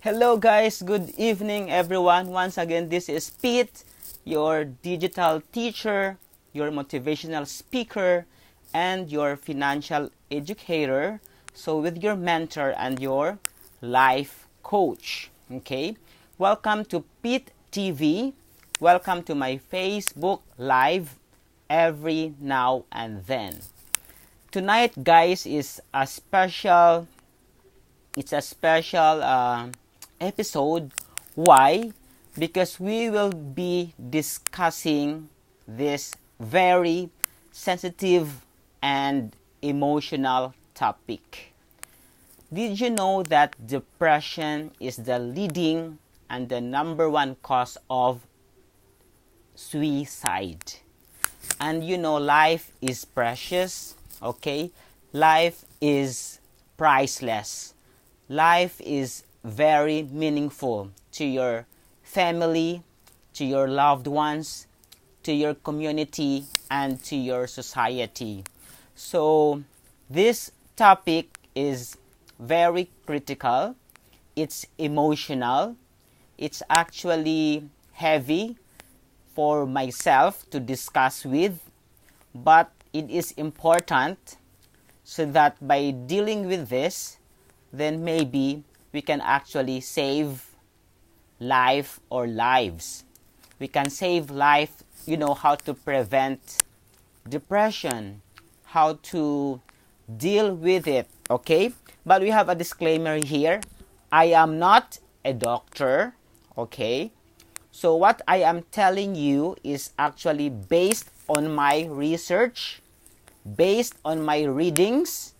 Hello guys, good evening everyone. Once again, this is Pete, your digital teacher, your motivational speaker, and your financial educator. So with your mentor and your life coach. Okay? Welcome to Pete TV. Welcome to my Facebook Live every now and then. Tonight guys is a special episode. Why? Because we will be discussing this very sensitive and emotional topic. Did you know that depression is the leading and the number one cause of suicide? And you know, life is precious, okay? Life is priceless. Life is very meaningful to your family, to your loved ones, to your community, and to your society. So this topic is very critical. It's emotional. It's actually heavy for myself to discuss with, but it is important so that by dealing with this, then maybe we can actually save life or lives. We can save life, how to prevent depression, how to deal with it, okay? But we have a disclaimer here. I am not a doctor, okay? So what I am telling you is actually based on my research, based on my readings,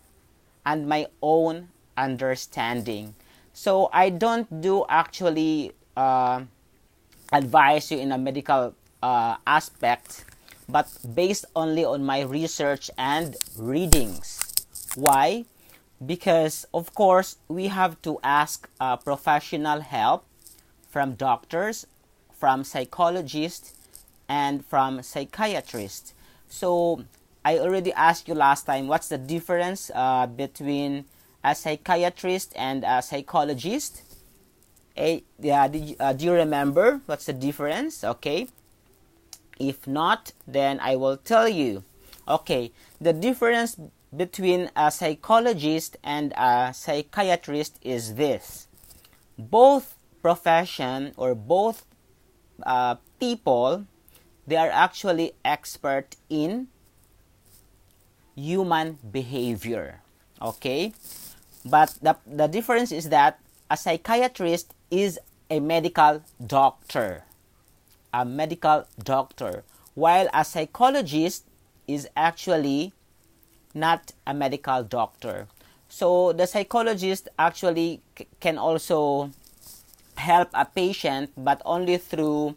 and my own understanding. So I don't do actually advise you in a medical aspect, but based only on my research and readings. Why? Because of course we have to ask professional help from doctors, from psychologists, and from psychiatrists. So I already asked you last time what's the difference between a psychiatrist and a psychologist. Do you remember what's the difference? Okay. If not, then I will tell you. Okay, the difference between a psychologist and a psychiatrist is this. Both profession or both people, they are actually expert in human behavior. Okay? But the difference is that a psychiatrist is a medical doctor. A medical doctor. While a psychologist is actually not a medical doctor. So the psychologist actually can also help a patient, but only through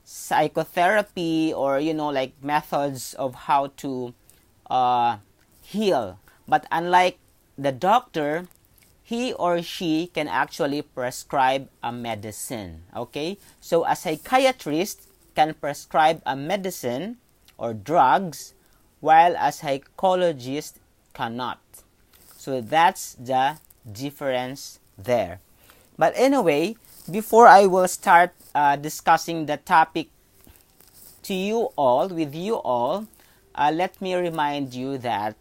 psychotherapy or like methods of how to heal. But unlike the doctor, he or she can actually prescribe a medicine. Okay, so a psychiatrist can prescribe a medicine or drugs, while a psychologist cannot. So that's the difference there. But anyway, before I will start discussing the topic with you all, let me remind you that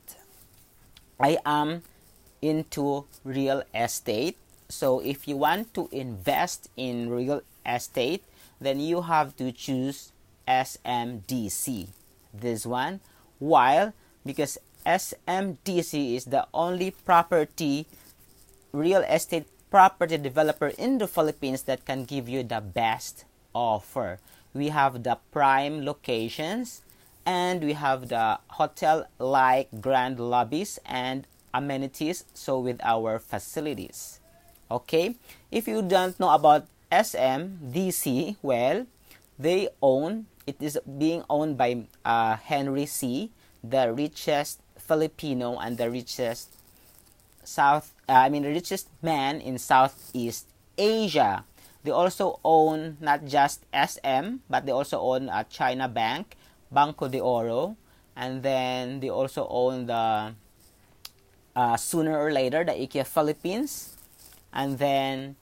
I am into real estate. So if you want to invest in real estate, then you have to choose SMDC. This one. While because SMDC is the only real estate property developer in the Philippines that can give you the best offer. We have the prime locations, and we have the hotel-like grand lobbies and amenities, so with our facilities. Okay, if you don't know about SMDC, well, it is being owned by Henry C., the richest Filipino and the richest richest man in Southeast Asia. They also own not just SM, but they also own China Bank, Banco de Oro, and then they also own the sooner or later the IKEA Philippines, and then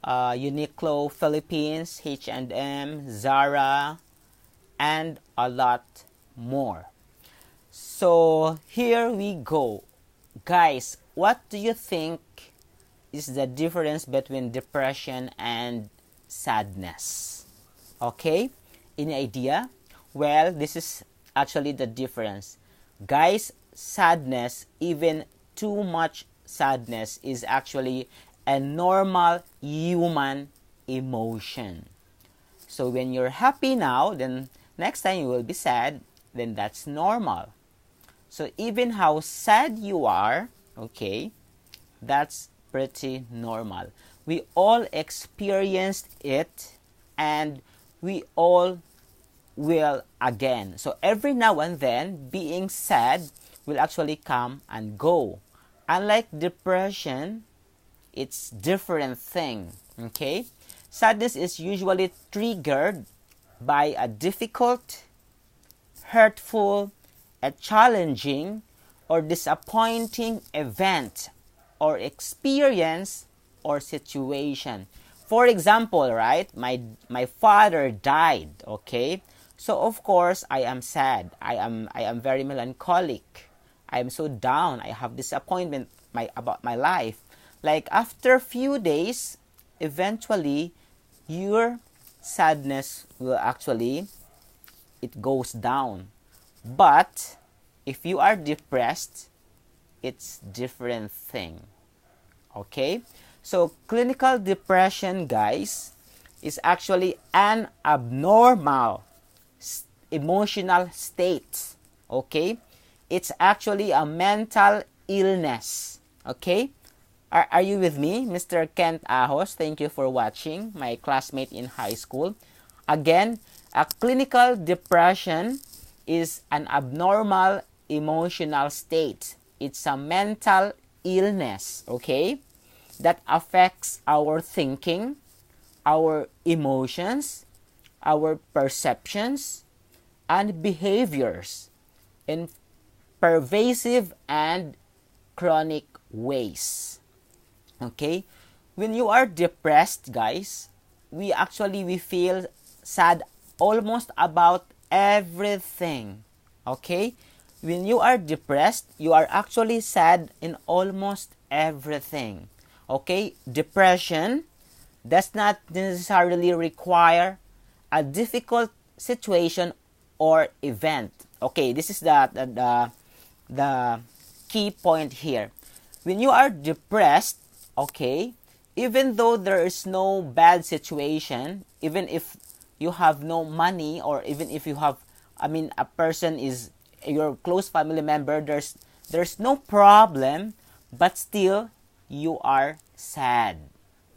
Uniqlo Philippines, H&M, Zara, and a lot more. So here we go. Guys, what do you think is the difference between depression and sadness? Okay, any idea? Well, this is actually the difference. Guys, sadness, even too much sadness, is actually a normal human emotion. So when you're happy now, then next time you will be sad, then that's normal. So even how sad you are, okay, that's pretty normal. We all experienced it, and we all will again. So every now and then, being sad will actually come and go. Unlike depression, it's different thing. Okay, sadness is usually triggered by a difficult, hurtful, a challenging, or disappointing event or experience or situation. For example, right, my father died, okay? So of course I am sad. I am very melancholic. I am so down. I have disappointment about my life. Like after a few days, eventually your sadness will actually, it goes down. But if you are depressed, it's different thing. Okay? So clinical depression, guys, is actually an abnormal emotional state. Okay? It's actually a mental illness. Okay? Are you with me, Mr. Kent Ahos? Thank you for watching, my classmate in high school. Again, a clinical depression is an abnormal emotional state. It's a mental illness, okay, that affects our thinking, our emotions, our perceptions, and behaviors in pervasive and chronic ways. Okay, when you are depressed, guys, we feel sad almost about everything. Okay, when you are depressed, you are actually sad in almost everything. Okay, depression does not necessarily require a difficult situation or event. Okay, this is the key point here. When you are depressed, okay, even though there is no bad situation, even if you have no money, or even if you have, a person is your close family member, there's no problem, but still you are sad.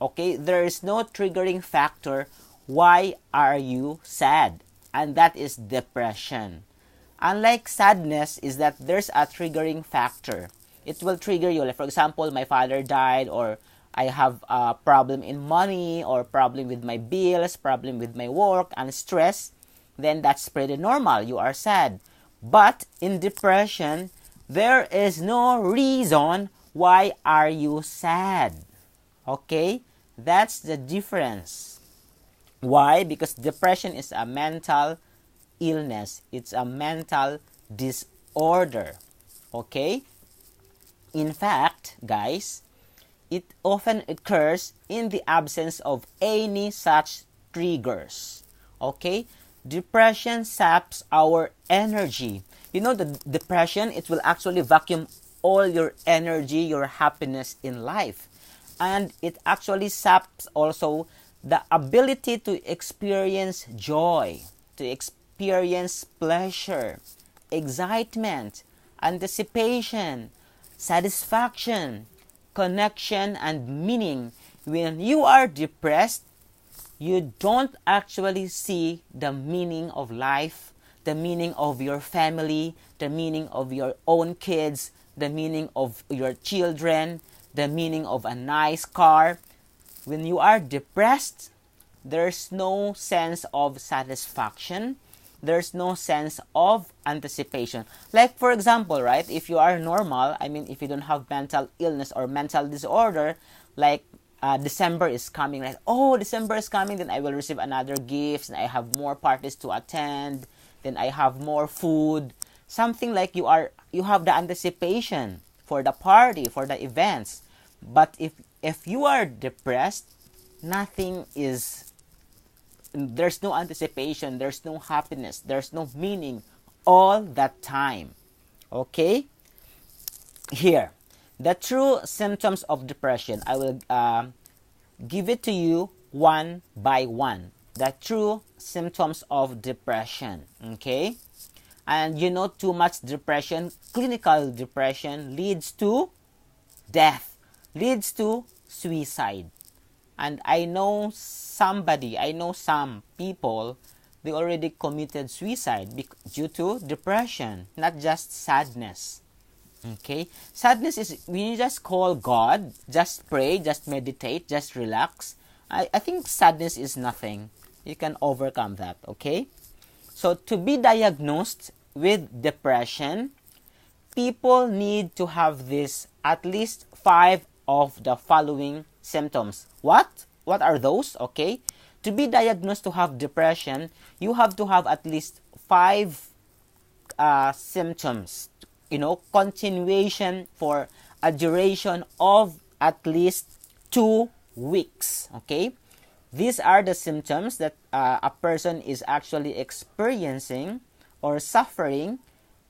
Okay, there is no triggering factor why are you sad, and that is depression. Unlike sadness is that there's a triggering factor. It will trigger you. Like for example, my father died, or I have a problem in money, or problem with my bills, problem with my work, and stress. Then that's pretty normal. You are sad. But in depression, there is no reason why are you sad. Okay? That's the difference. Why? Because depression is a mental illness. It's a mental disorder. Okay? In fact, guys, it often occurs in the absence of any such triggers. Okay? Depression saps our energy. You know, the depression, it will actually vacuum all your energy, your happiness in life. And it actually saps also the ability to experience joy, to experience pleasure, excitement, anticipation, satisfaction, connection, and meaning. When you are depressed, you don't actually see the meaning of life, the meaning of your family, the meaning of your own kids, the meaning of your children, the meaning of a nice car. When you are depressed, there's no sense of satisfaction. There's no sense of anticipation. Like for example, right, if you are normal, if you don't have mental illness or mental disorder, like December is coming, like, oh, December is coming, then I will receive another gift, and I have more parties to attend, then I have more food. Something like you have the anticipation for the party, for the events. But if you are depressed, nothing is, there's no anticipation, there's no happiness, there's no meaning all that time. Okay? Here, the true symptoms of depression, I will give it to you one by one. The true symptoms of depression. Okay? And you know, too much depression, clinical depression, leads to death, leads to suicide. And I know some people, they already committed suicide due to depression, not just sadness. Okay? Sadness is when you just call God, just pray, just meditate, just relax. I think sadness is nothing. You can overcome that. Okay? So to be diagnosed with depression, people need to have this, at least 5 of the following symptoms. What are those? Okay, to be diagnosed to have depression, you have to have at least 5 symptoms, continuation for a duration of at least 2 weeks. Okay, these are the symptoms that a person is actually experiencing or suffering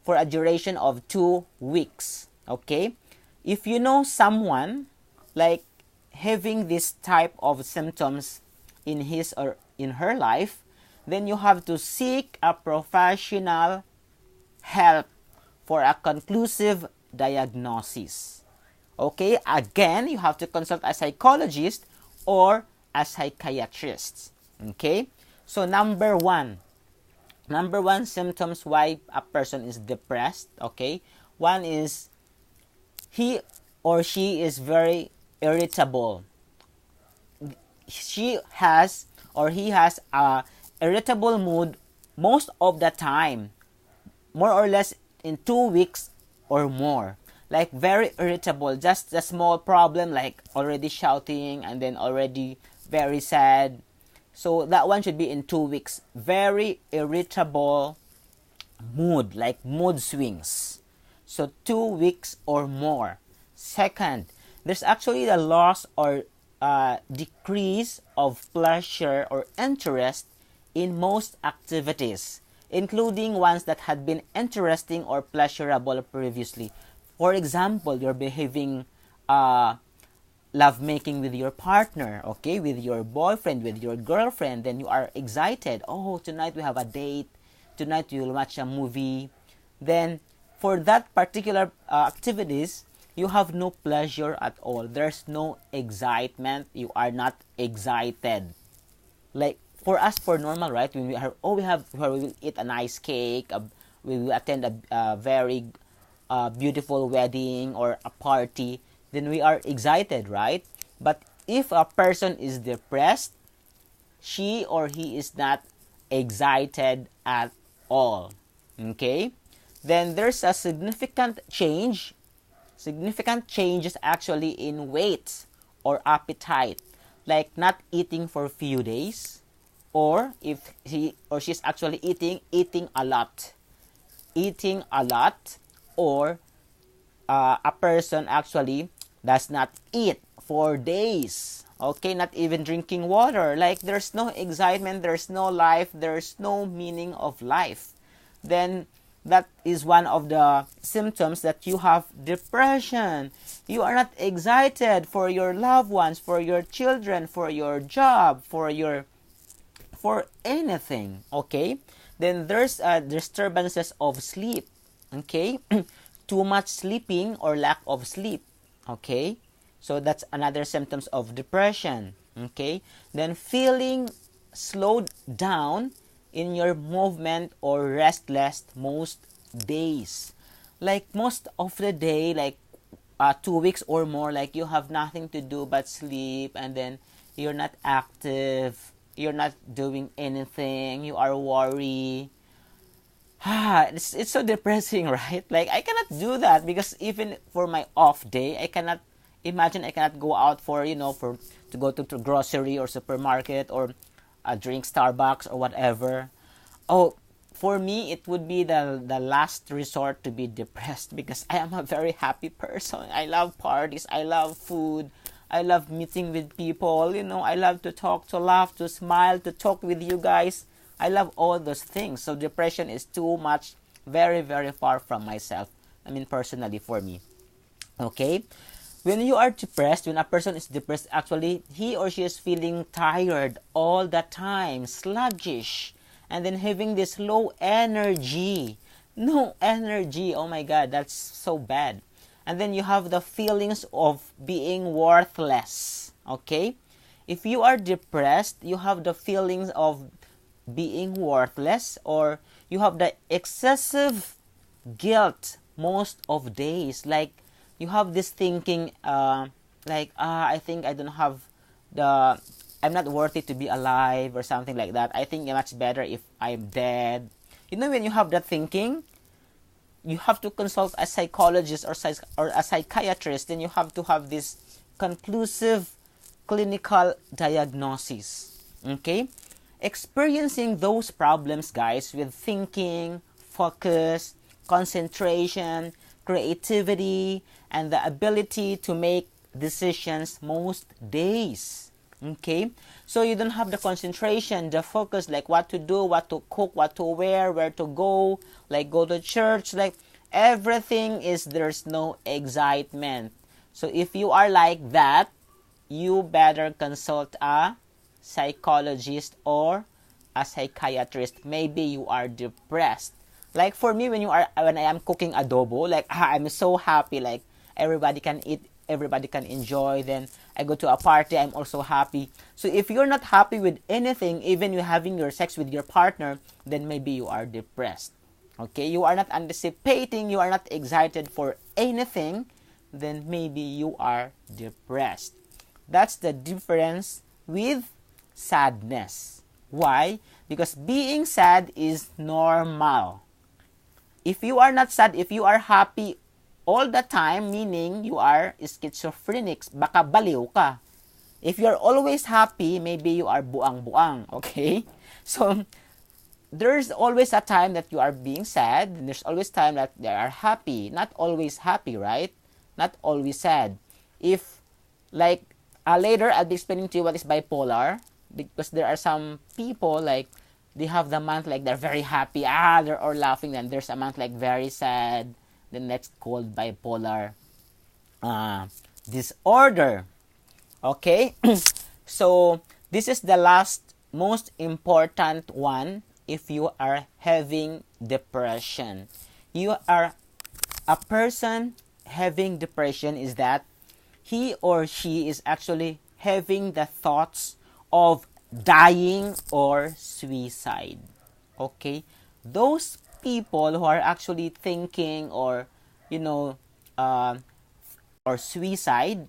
for a duration of 2 weeks. Okay, if you know someone like having this type of symptoms in his or in her life, then you have to seek a professional help for a conclusive diagnosis. Okay, again, you have to consult a psychologist or a psychiatrist. Okay, so number one symptoms why a person is depressed. Okay, one is he or she is very irritable. She has or he has a irritable mood most of the time, more or less in 2 weeks or more. Like very irritable, just a small problem, like already shouting and then already very sad. So that one should be in 2 weeks. Very irritable mood, like mood swings. So 2 weeks or more. Second, there's actually a loss or decrease of pleasure or interest in most activities, including ones that had been interesting or pleasurable previously. For example, you're behaving lovemaking with your partner, okay, with your boyfriend, with your girlfriend, then you are excited. Oh, tonight we have a date. Tonight we will watch a movie. Then for that particular activities, you have no pleasure at all. There's no excitement. You are not excited. Like for us, for normal, right? When we will eat a nice cake. We will attend a very beautiful wedding or a party. Then we are excited, right? But if a person is depressed, she or he is not excited at all. Okay? Then there's a significant changes actually in weight or appetite, like not eating for a few days, or if he or she's actually eating a lot, or a person actually does not eat for days. Okay, not even drinking water. Like there's no excitement, there's no life, there's no meaning of life. Then that is one of the symptoms that you have depression. You are not excited for your loved ones, for your children, for your job, for anything. Okay? Then there's disturbances of sleep. Okay? Too much sleeping or lack of sleep. Okay? So that's another symptoms of depression. Okay? Then feeling slowed down in your movement or restless most days. Like most of the day, like 2 weeks or more, like you have nothing to do but sleep, and then you're not active, you're not doing anything, you are worried. It's so depressing, right? Like I cannot do that because even for my off day, I cannot Imagine I cannot go out for, to go to grocery or supermarket, or drink Starbucks or whatever. Oh, for me, it would be the last resort to be depressed, because I am a very happy person. I love parties. I love food. I love meeting with people. I love to talk, to laugh, to smile, to talk with you guys. I love all those things. So depression is too much, very, very far from myself. I mean, personally, for me. Okay? When you are depressed, when a person is depressed, actually, he or she is feeling tired all the time, sluggish, and then having this low energy. No energy. Oh my God, that's so bad. And then you have the feelings of being worthless. Okay? If you are depressed, you have the feelings of being worthless, or you have the excessive guilt most of days. Like, you have this thinking, I think I don't have I'm not worthy to be alive, or something like that. I think it's much better if I'm dead. When you have that thinking, you have to consult a psychologist or a psychiatrist. Then you have to have this conclusive clinical diagnosis. Okay? Experiencing those problems, guys, with thinking, focus, concentration, creativity, and the ability to make decisions most days. Okay? So you don't have the concentration, the focus, like what to do, what to cook, what to wear, where to go, like go to church, like everything there's no excitement. So if you are like that, you better consult a psychologist or a psychiatrist. Maybe you are depressed. Like for me, when I am cooking adobo, like I'm so happy, like everybody can eat, everybody can enjoy. Then I go to a party, I'm also happy. So if you're not happy with anything, even you having your sex with your partner, then maybe you are depressed. Okay, you are not anticipating, you are not excited for anything, then maybe you are depressed. That's the difference with sadness. Why? Because being sad is normal. If you are not sad, if you are happy all the time, meaning you are schizophrenic, baka baliw ka. If you're always happy, maybe you are buang-buang, okay? So, there's always a time that you are being sad, and there's always time that they are happy. Not always happy, right? Not always sad. If, like, later I'll be explaining to you what is bipolar, because there are some people, like, they have the month, like, they're very happy, they're all laughing, then there's a month, like, very sad, then that's called bipolar disorder. Okay? So, this is the last, most important one if you are having depression. You are a person having depression is that he or she is actually having the thoughts of dying or suicide. Okay? Those people who are actually thinking or, or suicide,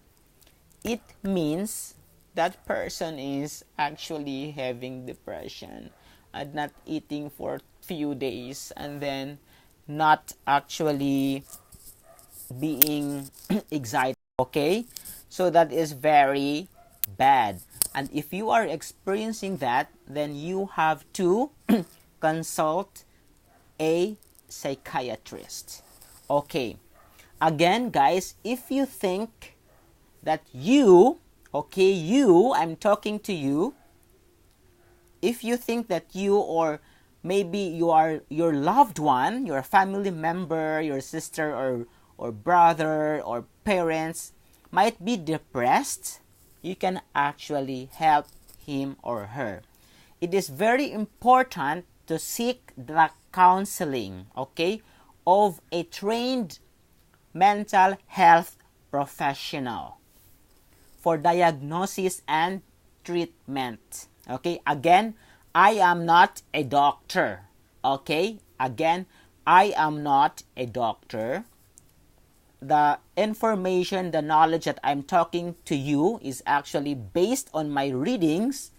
it means that person is actually having depression and not eating for few days, and then not actually being excited. Okay? So that is very bad. And if you are experiencing that, then you have to consult a psychiatrist. Okay. Again, guys, if you think that I'm talking to you, if you think that you, or maybe you are your loved one, your family member, your sister or brother or parents might be depressed, you can actually help him or her. It is very important to seek the counseling, okay, of a trained mental health professional for diagnosis and treatment. Okay, again, I am not a doctor. Okay, again, I am not a doctor. The information, the knowledge that I'm talking to you is actually based on my readings,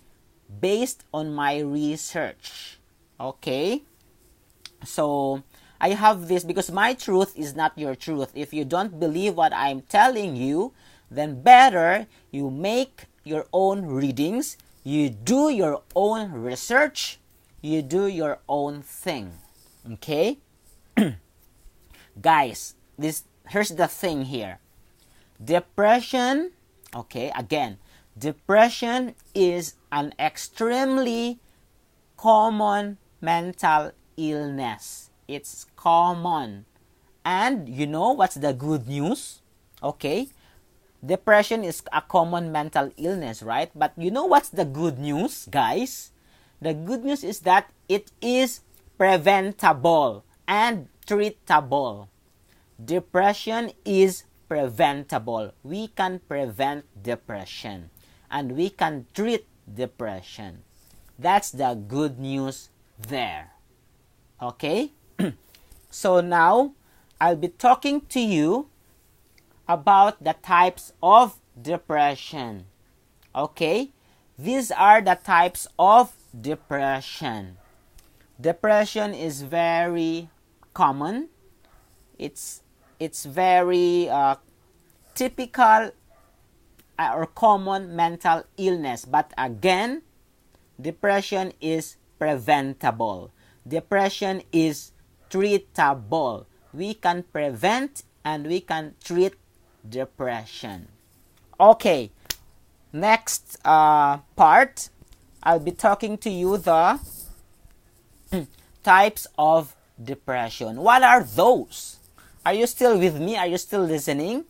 based on my research. Okay? So, I have this because my truth is not your truth. If you don't believe what I'm telling you, then better you make your own readings, you do your own research, you do your own thing. Okay? Guys, here's the thing here. Depression, okay, again, depression is an extremely common mental illness. It's common. And you know what's the good news? Okay, depression is a common mental illness, right? But you know what's the good news, guys? The good news is that it is preventable and treatable. Depression is preventable. We can prevent depression and we can treat depression. That's the good news there. Okay? So now I'll be talking to you about the types of depression. Okay? These are the types of depression. Depression is very common. It's very typical or common mental illness. But again, depression is preventable. Depression is treatable. We can prevent and we can treat depression. Okay, next part, I'll be talking to you the types of depression. What are those? Are you still with me? Are you still listening?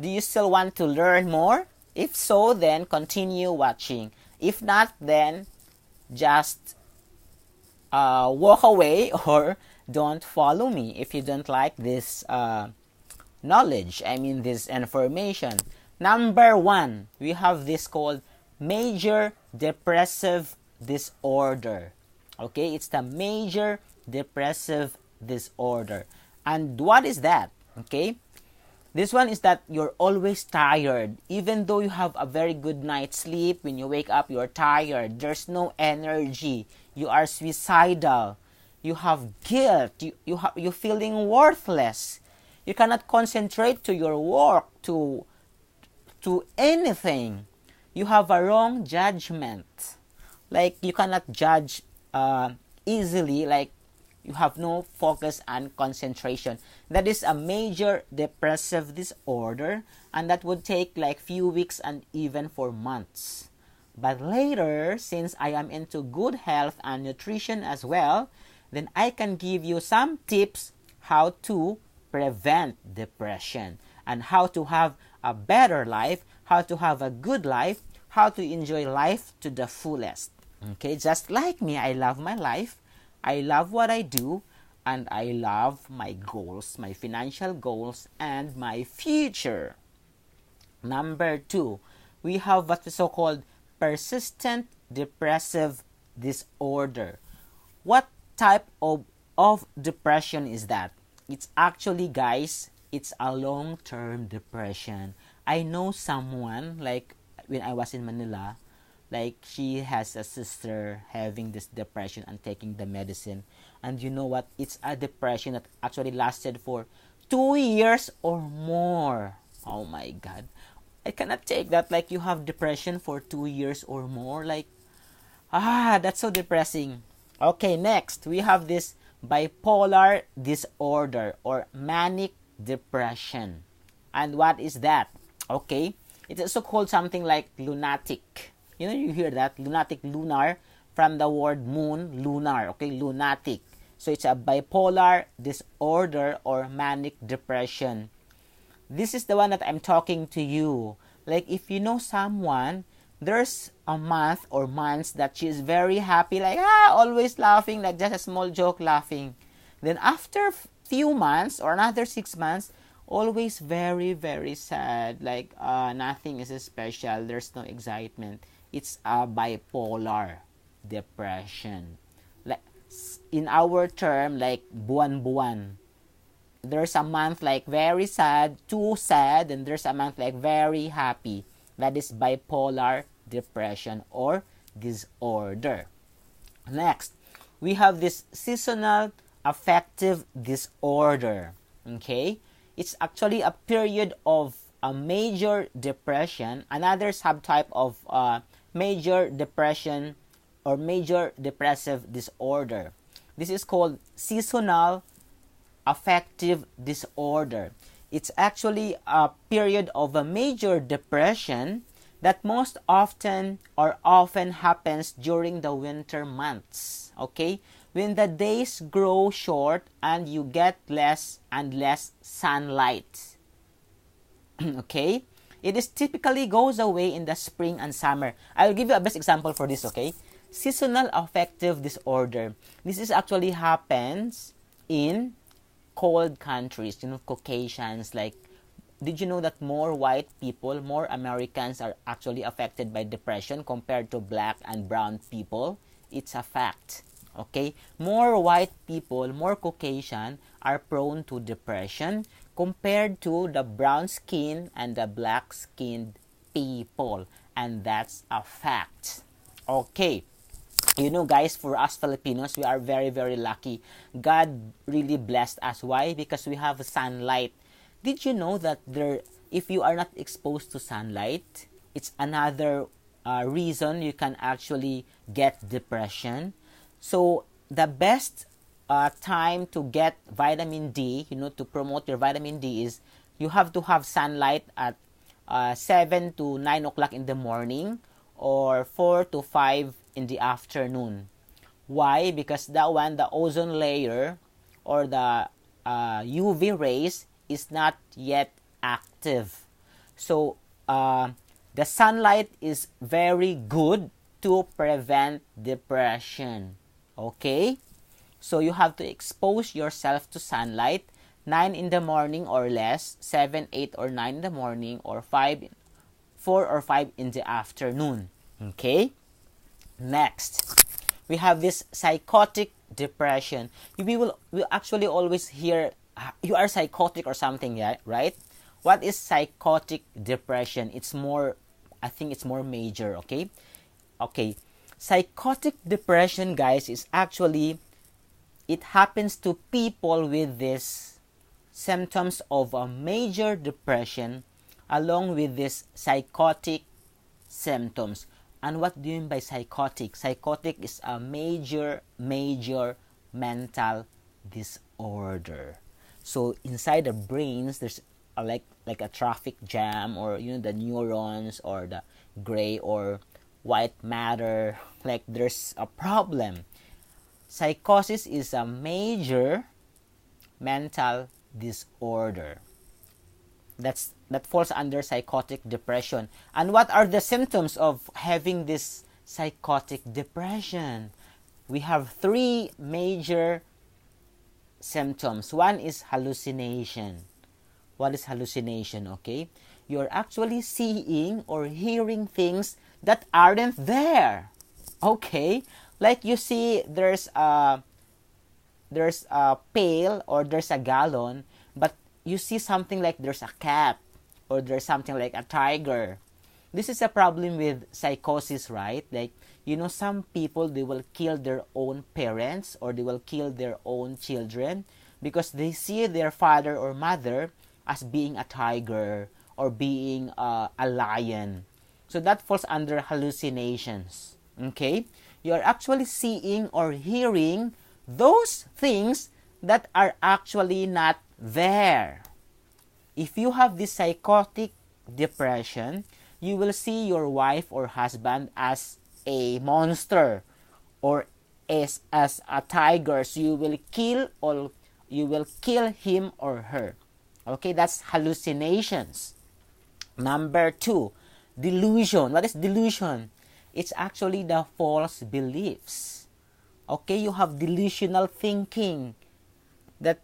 Do you still want to learn more? If so, then continue watching. If not, then just walk away or don't follow me if you don't like this knowledge. I mean this information. Number 1, we have this called major depressive disorder. Okay, it's the major depressive disorder. And what is that? Okay, this one is that you're always tired. Even though you have a very good night's sleep, when you wake up, you're tired. There's no energy. You are suicidal. You have guilt. You're feeling worthless. You cannot concentrate to your work, to anything. You have a wrong judgment. Like you cannot judge easily. Like you have no focus and concentration. That is a major depressive disorder, and that would take like few weeks and even for months. But later, since I am into good health and nutrition as well, then I can give you some tips how to prevent depression and how to have a better life, how to have a good life, how to enjoy life to the fullest. Okay, just like me, I love my life. I love what I do, and I love my goals, my financial goals, and my future. Number 2, we have what is so-called persistent depressive disorder. What type of depression is that? It's actually, guys, it's a long-term depression. I know someone, like when I was in Manila, like she has a sister having this depression and taking the medicine. And you know what? It's a depression that actually lasted for 2 years or more. Oh my God. I cannot take that. Like you have depression for 2 years or more. Like, that's so depressing. Okay, next we have this bipolar disorder or manic depression. And what is that? Okay, it's also called something like lunatic. You know, you hear that? Lunatic, lunar, from the word moon, lunar. Okay, lunatic. So it's a bipolar disorder or manic depression. This is the one that I'm talking to you. Like if you know someone, there's a month or months that she's very happy, like always laughing, like just a small joke laughing. Then after few months or another 6 months, always very, very sad, like nothing is special, there's no excitement. It's a bipolar depression. Like in our term, like buwan-buwan. There's a month like very sad, too sad, and there's a month like very happy. That is bipolar depression or disorder. Next, we have this seasonal affective disorder. Okay? It's actually a period of a major depression, another subtype of major depression or major depressive disorder. This is called seasonal affective disorder. It's actually a period of a major depression that most often or often happens during the winter months. Okay? When the days grow short and you get less and less sunlight. Okay? It is typically goes away in the spring and summer. I'll give you a best example for this, okay? Seasonal affective disorder. This is actually happens in cold countries, Caucasians. Like, did you know that more white people, more Americans are actually affected by depression compared to black and brown people? It's a fact. Okay? More white people, more Caucasian are prone to depression compared to the brown skin and the black skinned people. And that's a fact. Okay. Guys, for us Filipinos, we are very, very lucky. God really blessed us. Why? Because we have sunlight. Did you know that if you are not exposed to sunlight, it's another reason you can actually get depression? So, the best time to get vitamin D, to promote your vitamin D is you have to have sunlight at 7 to 9 o'clock in the morning or 4 to 5 in the afternoon. Why? Because that one, the ozone layer or the UV rays is not yet active. So, the sunlight is very good to prevent depression. Okay? So, you have to expose yourself to sunlight 9 in the morning or less, 7, 8, or 9 in the morning, or 4 or 5 in the afternoon. Okay? Next, we have this psychotic depression. We will actually always hear, you are psychotic or something, yeah, right? What is psychotic depression? I think it's more major, okay? Okay. Psychotic depression, guys, is actually, it happens to people with these symptoms of a major depression along with these psychotic symptoms. And what do you mean by psychotic? Psychotic is a major mental disorder. So inside the brains, there's like a traffic jam, or the neurons or the gray or white matter. Like there's a problem. Psychosis is a major mental disorder. That falls under psychotic depression. And what are the symptoms of having this psychotic depression? We have 3 major symptoms. One is hallucination. What is hallucination? Okay, you're actually seeing or hearing things that aren't there. Okay, like you see there's a pail or there's a gallon, but you see something like there's a cat or there's something like a tiger. This is a problem with psychosis, right? Like, some people, they will kill their own parents or they will kill their own children because they see their father or mother as being a tiger or being a lion. So that falls under hallucinations. Okay? You are actually seeing or hearing those things that are actually not there. If you have this psychotic depression, you will see your wife or husband as a monster or as a tiger. So you will kill him or her. Okay, that's hallucinations. Number 2, delusion. What is delusion? It's actually the false beliefs. Okay, you have delusional thinking that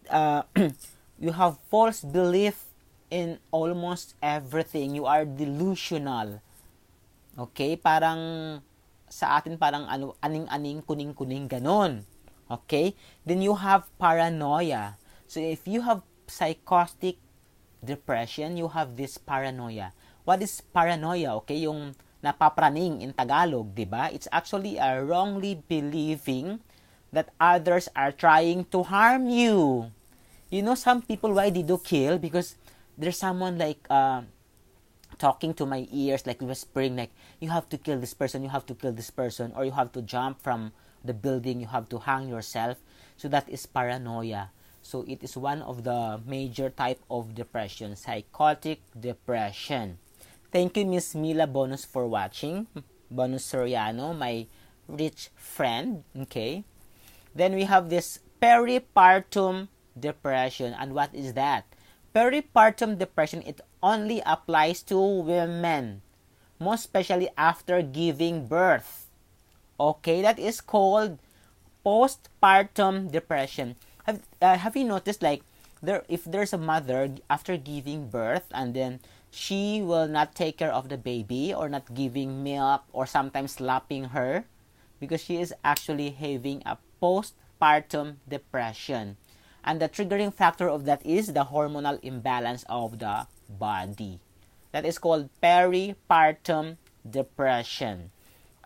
you have false belief in almost everything. You are delusional. Okay, parang sa atin parang aning-aning, kuning-kuning, ganon. Okay, then you have paranoia. So if you have psychotic depression, you have this paranoia. What is paranoia? Okay, yung napapraning in Tagalog, diba? It's actually a wrongly believing that others are trying to harm you. Some people, why they do kill? Because there's someone like talking to my ears, like whispering, like, you have to kill this person, you have to kill this person, or you have to jump from the building, you have to hang yourself. So that is paranoia. So it is one of the major type of depression, psychotic depression. Thank you, Miss Mila Bonus, for watching. Bonus Soriano, my rich friend. Okay. Then we have this peripartum depression. And what is that? Peripartum depression, it only applies to women, most especially after giving birth. Okay, that is called postpartum depression. Have you noticed, like, if there's a mother after giving birth and then she will not take care of the baby or not giving milk or sometimes slapping her because she is actually having a postpartum depression. And the triggering factor of that is the hormonal imbalance of the body. That is called peripartum depression.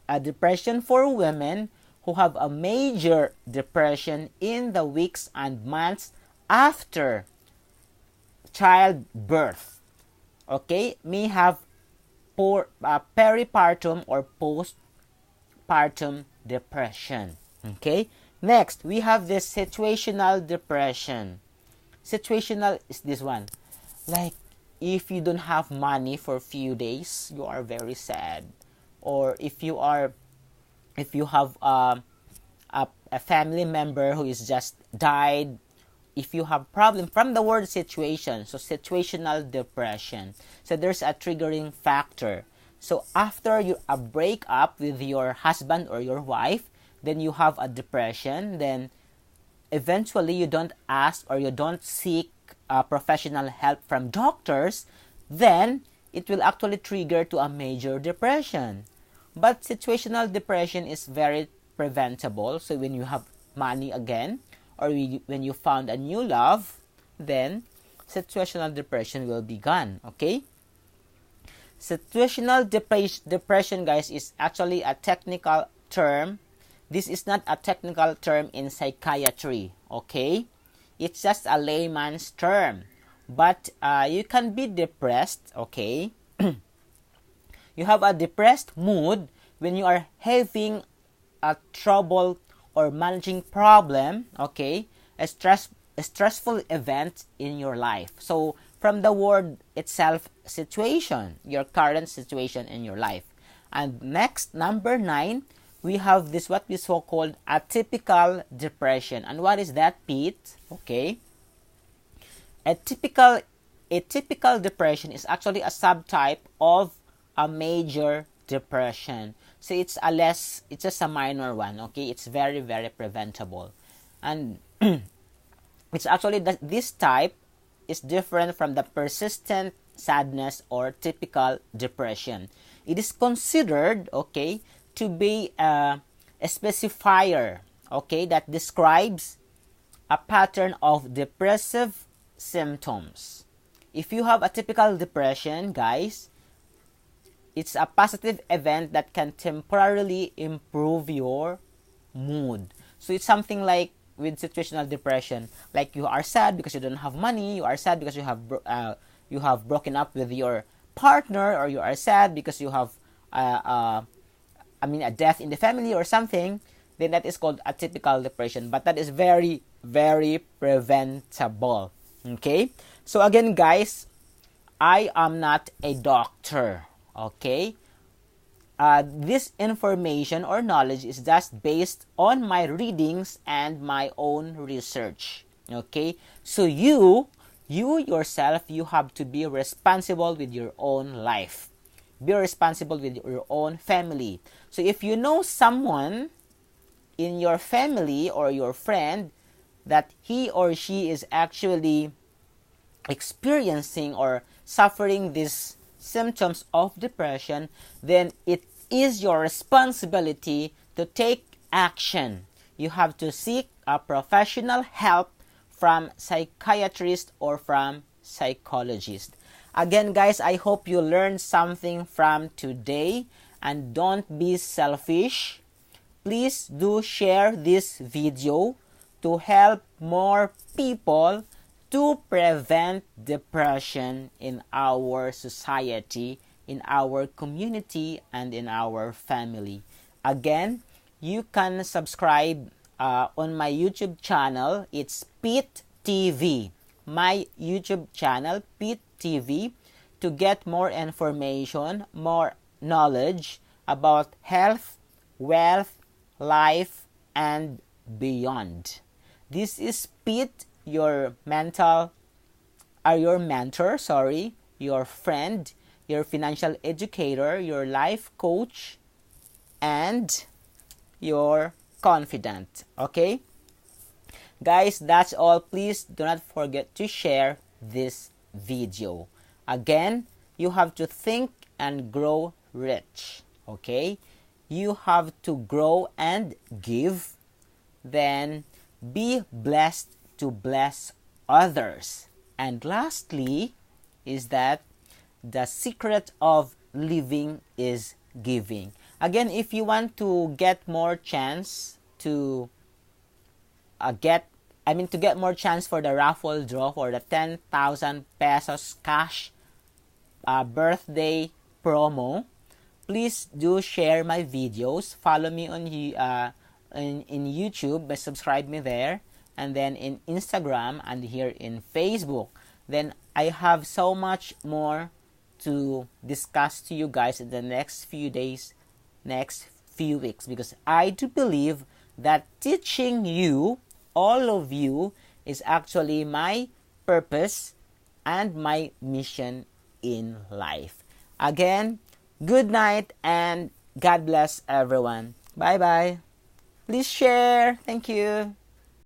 A depression for women who have a major depression in the weeks and months after childbirth. Okay, may have peripartum or postpartum depression. Okay, next we have this situational depression. Situational is this one, like if you don't have money for a few days, you are very sad. Or if you have a family member who is just died, if you have problem from the word situation, so situational depression. So there's a triggering factor. So after a breakup with your husband or your wife, then you have a depression, then eventually you don't ask or you don't seek professional help from doctors, then it will actually trigger to a major depression. But situational depression is very preventable. So when you have money again, or when you found a new love, then situational depression will be gone. Okay? Situational depression, guys, is actually a technical term. This is not a technical term in psychiatry. Okay? It's just a layman's term. But you can be depressed. Okay? You have a depressed mood when you are having a trouble or managing problem, okay, a stressful event in your life. So from the word itself, situation, your current situation in your life. And next, number 9, we have this what we so called atypical depression. And what is that, Pete? Okay, atypical depression is actually a subtype of a major depression. So it's just a minor one. Okay, it's very, very preventable. And it's actually this type is different from the persistent sadness or typical depression. It is considered, okay, to be a specifier, okay, that describes a pattern of depressive symptoms. If you have a typical depression, guys, it's a positive event that can temporarily improve your mood. So it's something like with situational depression, like you are sad because you don't have money, you are sad because you have broken up with your partner, or you are sad because you have a death in the family or something. Then that is called atypical depression, but that is very, very preventable. Okay, so again, guys, I am not a doctor. Okay, this information or knowledge is just based on my readings and my own research. Okay, so you yourself, you have to be responsible with your own life. Be responsible with your own family. So if you know someone in your family or your friend that he or she is actually experiencing or suffering these symptoms of depression, then it is your responsibility to take action. You have to seek a professional help from psychiatrist or from psychologist. Again, guys, I hope you learned something from today, and don't be selfish. Please do share this video to help more people to prevent depression in our society, in our community, and in our family. Again, you can subscribe on my YouTube channel. It's Pete TV. My YouTube channel, Pete TV, to get more information, more knowledge about health, wealth, life, and beyond. This is Pete, your mentor, your friend, your financial educator, your life coach, and your confidant. Okay? Guys, that's all. Please do not forget to share this video. Again, you have to think and grow rich. Okay? You have to grow and give. Then be blessed to bless others. And lastly, is that the secret of living is giving. Again, if you want to get more chance to get more chance for the raffle draw for the 10,000 pesos cash birthday promo, please do share my videos. Follow me on in YouTube, subscribe me there, and then in Instagram and here in Facebook. Then I have so much more to discuss to you guys in the next few days, next few weeks, because I do believe that teaching you, all of you, is actually my purpose and my mission in life. Again, good night and God bless everyone. Bye bye. Please share. Thank you.